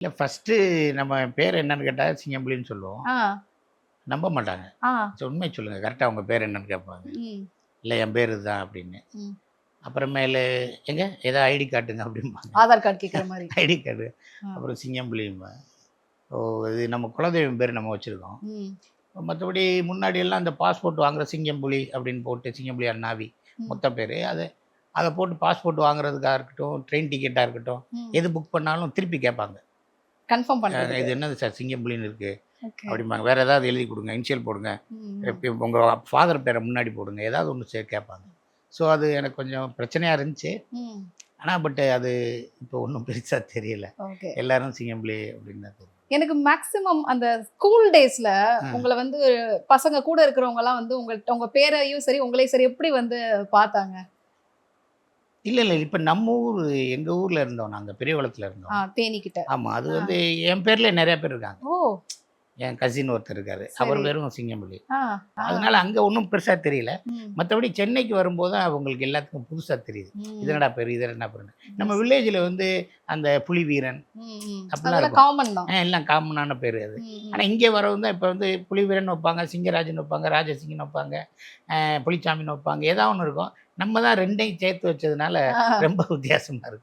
இல்ல ஃபர்ஸ்ட்டு நம்ம பேர் என்னன்னு கேட்டா சிங்கம்புலின்னு சொல்லுவோம். ஆ. நம்ப மாட்டாங்க. ஆ. உண்மைய சொல்லுங்க. கரெக்ட்டா உங்க பேர் என்னன்னு கேட்பாங்க. ம். இல்ல என் பேர் இதுதான் அப்படின்னு. ம். அப்புறமேலு எங்க ஏதோ ஐடி காட்டுங்க அப்படிம்பாங்க. ஆதார் கார்டு கேட்குற மாரி. ID card. ஆ. அப்புறம் சிங்கம்புலிம்பேன். ஓ! இது நம்ம குலதெய்வம் பேர் நம்ம வச்சிருக்கோம். ம். மத்தபடி முன்னாடியெல்லாம் அந்த பாஸ்போர்ட் வாங்குற சிங்கம்புலி அப்படின்னு போட்டு சிங்கம்புலி அண்ணாவி ம். மொத்த பேரு. அத போட்டு பாஸ்போர்ட் வாங்குறதுக்கா இருக்கட்டும், ட்ரெயின் டிக்கெட்டா இருக்கட்டும், ம். எது புக் பண்ணாலும் திருப்பி கேட்பாங்க. கன்ஃபார்ம் பண்றதுக்கு. இது என்னது சார் சிங்கம்புலின்னு இருக்கு ஓகே. அப்படிம்பாங்க. வேற ஏதாவது எழுதி குடுங்க. இனிஷியல் போடுங்க. ம். இப்ப உங்க ஃபாதர் பேர முன்னாடி போடுங்க. ஏதாவது ஒண்ணு கேட்பாங்க. ஸோ அது எனக்கு கொஞ்சம் பிரச்சனையா இருந்துச்சு. ம். ஆனா அது இப்போ ஒண்ணும் பெருசா தெரியல. ஓகே. எல்லாரும் சிங்கம்புலி அப்படின்னு தான் தெரியும். எனக்கு மேக்ஸிமம் அந்த ஸ்கூல் டேஸ்ல ஆ. உங்கள வந்து பசங்க கூட இருக்கிறவங்கலாம் வந்து உங்க பேரையும் சரி, உங்களையும் சரி எப்படி வந்து பார்த்தாங்க? இல்ல. இப்ப நம்ம ஊரு எங்க ஊர்ல இருந்தோம் நாங்க. பெரியகுளத்துல இருந்தோம். தேனி கிட்ட. ஆமா. அது ஆ. வந்து என் பேர்லயே நெறைய பேர் இருக்காங்க. ஓ! என் கசின் ஒருத்தர் இருக்காரு. அவர் சரி. பேரும் சிங்கம்புலி. ஆ. ஆ. அதனால அங்க ஒண்ணும் பெருசா தெரியல. ம். மத்தபடி சென்னைக்கு வரும்போது தான் அவங்களுக்கு எல்லாத்துக்கும் புதுசா தெரியுது. இது ம். என்னடா பேரு? இது என்ன பேருன்னு. நம்ம Yes. வில்லேஜ்ல வந்து அந்த புலி வீரன் ம். ம். அப்படிலாம் அதெல்லாம் இருக்கும். காமன் தான். எல்லாம் காமனான பேரு அது. ம். ஆனா இங்கே வரவும் தான் இப்ப வந்து புலிவீரன் வைப்பாங்க, சிங்கராஜன் வைப்பாங்க, ராஜசிங்கன் வைப்பாங்க, புலிச்சாமின்னு வைப்பாங்க. ஏதாவது ஒண்ணு இருக்கும். நம்ம தான் 2யும் சேர்த்து வச்சதுனால ஆ. ரொம்ப வித்தியாசமா இருக்கு.